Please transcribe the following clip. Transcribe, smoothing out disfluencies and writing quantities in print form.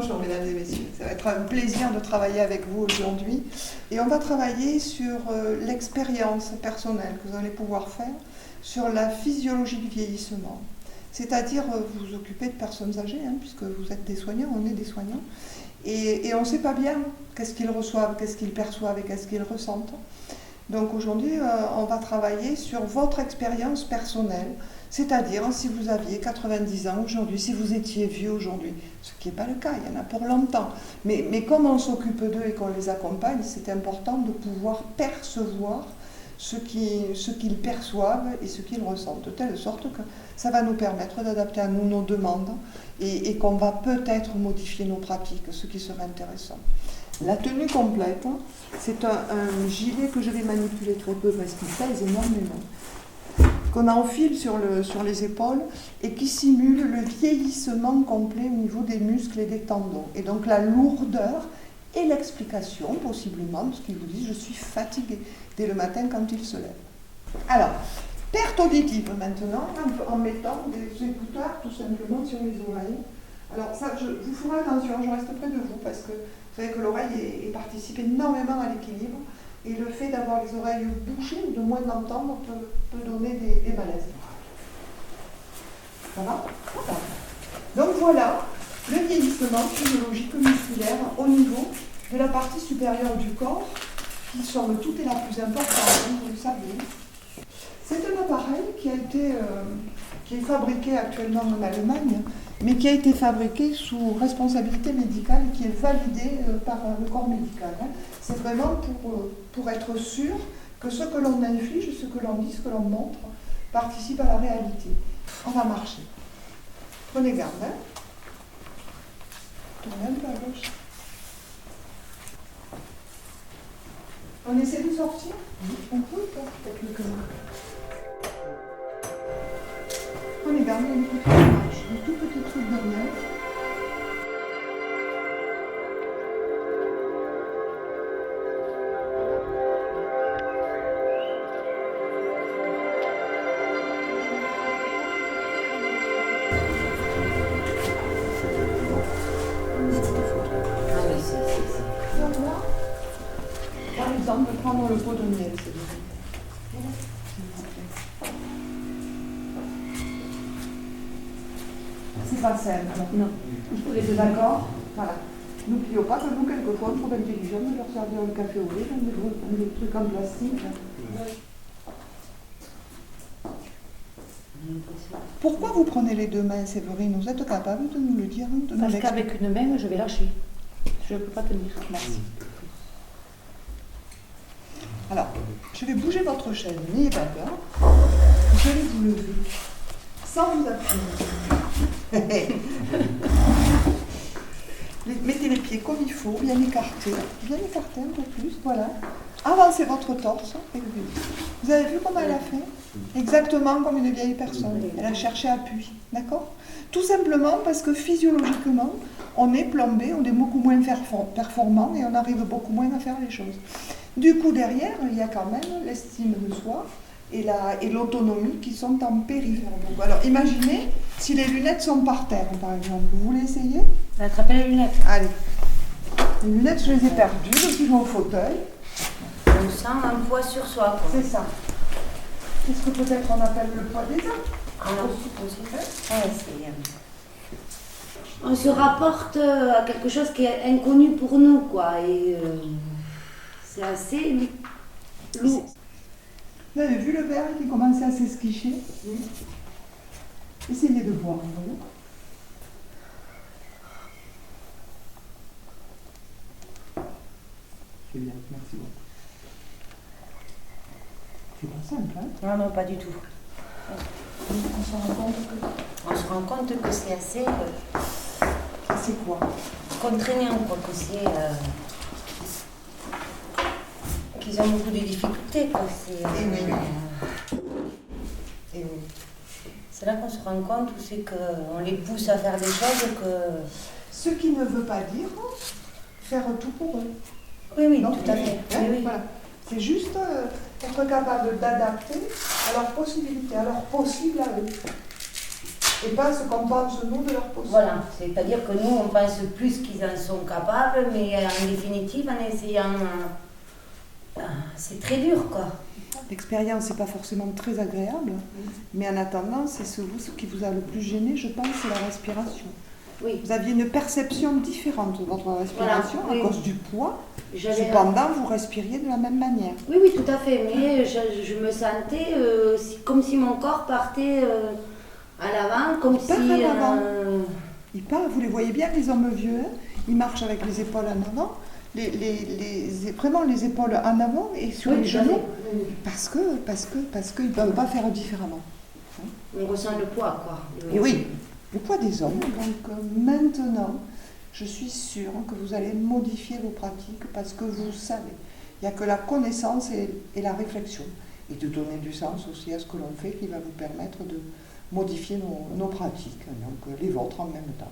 Bonjour mesdames et messieurs, ça va être un plaisir de travailler avec vous aujourd'hui et on va travailler sur l'expérience personnelle que vous allez pouvoir faire sur la physiologie du vieillissement. C'est-à-dire vous vous occupez de personnes âgées, puisque vous êtes des soignants, on est des soignants, et on ne sait pas bien qu'est-ce qu'ils reçoivent, qu'est-ce qu'ils perçoivent et qu'est-ce qu'ils ressentent. Donc aujourd'hui, on va travailler sur votre expérience personnelle, c'est-à-dire si vous aviez 90 ans aujourd'hui, si vous étiez vieux aujourd'hui, ce qui n'est pas le cas, il y en a pour longtemps. Mais comme on s'occupe d'eux et qu'on les accompagne, c'est important de pouvoir percevoir ce qu'ils perçoivent et ce qu'ils ressentent, de telle sorte que ça va nous permettre d'adapter à nous nos demandes et qu'on va peut-être modifier nos pratiques, ce qui serait intéressant. La tenue complète, c'est un gilet que je vais manipuler très peu parce qu'il pèse énormément, qu'on enfile sur les épaules et qui simule le vieillissement complet au niveau des muscles et des tendons. Et donc la lourdeur et l'explication, possiblement, de ce qu'ils vous disent, je suis fatigué dès le matin quand ils se lèvent. Alors, perte auditive maintenant, en mettant des écouteurs tout simplement sur les oreilles. Alors ça, vous ferez attention, je reste près de vous parce que vous savez que l'oreille participe énormément à l'équilibre et le fait d'avoir les oreilles bouchées ou de moins d'entendre peut donner des malaises. Ça va ? Donc voilà le vieillissement physiologique musculaire au niveau de la partie supérieure du corps qui somme toute et la plus importante, vous le savez. C'est un appareil qui est fabriqué actuellement en Allemagne, mais qui a été fabriqué sous responsabilité médicale et qui est validé par le corps médical. C'est vraiment pour être sûr que ce que l'on inflige, ce que l'on dit, ce que l'on montre, participe à la réalité. On va marcher. Prenez garde. Tournez un peu à gauche. On essaie de sortir ? On peut techniquement. Prenez garde, il y a une petite marche, un tout petit truc derrière. Par exemple, prendre le pot de miel, c'est bien. C'est pas simple. Non. Vous êtes d'accord ? Voilà. N'oublions pas que nous, quelquefois, on trouve intelligent de leur servir le café au lait dans des trucs en plastique. Pourquoi vous prenez les deux mains, Séverine ? Vous êtes capable de nous le dire ? Parce qu'avec une main, je vais lâcher. Je ne peux pas tenir. Merci. Alors, je vais bouger votre chaise, n'ayez pas peur. Vous allez vous lever, sans vous appuyer. Mettez les pieds comme il faut, bien écartés un peu plus, voilà. Avancez votre torse. Vous avez vu comment elle a fait ? Exactement comme une vieille personne. Elle a cherché appui, d'accord ? Tout simplement parce que physiologiquement, on est plombé, on est beaucoup moins performant et on arrive beaucoup moins à faire les choses. Du coup, derrière, il y a quand même l'estime de soi et l'autonomie qui sont en péril. Alors, imaginez si les lunettes sont par terre, par exemple. Vous voulez essayer ? Attrapez les lunettes. Allez. Les lunettes, je les ai perdues, donc je vais au fauteuil. On sent un poids sur soi, quoi. C'est ça. Qu'est-ce que peut-être on appelle le poids des uns ? On se rapporte à quelque chose qui est inconnu pour nous, quoi. Et c'est assez lourd. Vous avez vu le verre qui commençait à s'esquicher ? Essayez de voir, vous voyez ? C'est bien, merci beaucoup. C'est pas simple, hein ? Non, pas du tout. On se rend compte que c'est assez... c'est quoi ? Contraignant, quoi, que c'est... qu'ils ont beaucoup de difficultés, quoi. Et oui. C'est là qu'on se rend compte où c'est qu'on les pousse à faire des choses que... Ce qui ne veut pas dire faire tout pour eux. Oui, non, tout à fait. Oui. Voilà. C'est juste être capable d'adapter à leurs possibilités, à leurs possibles à eux. Et pas ce qu'on pense nous de leur posture. Voilà, c'est-à-dire que nous, on pense plus qu'ils en sont capables, mais en définitive, en essayant, c'est très dur, quoi. L'expérience n'est pas forcément très agréable, mais en attendant, c'est ce qui vous a le plus gêné, je pense, c'est la respiration. Oui. Vous aviez une perception différente de votre respiration Voilà, oui. à cause du poids. J'avais Cependant, vous respiriez de la même manière. Oui, oui, tout à fait, mais je me sentais comme si mon corps partait à l'avant, comme Il part si... à l'avant. Vous les voyez bien, les hommes vieux, hein, ils marchent avec les épaules en avant, vraiment les épaules en avant et sur les tout à fait. genoux, Oui. parce qu'ils ne peuvent pas faire différemment. On ressent le poids, quoi. Et oui, le poids des hommes. Donc maintenant, je suis sûre que vous allez modifier vos pratiques parce que vous savez. Il n'y a que la connaissance et la réflexion. Et de donner du sens aussi à ce que l'on fait qui va vous permettre de modifier nos pratiques, donc les vôtres en même temps.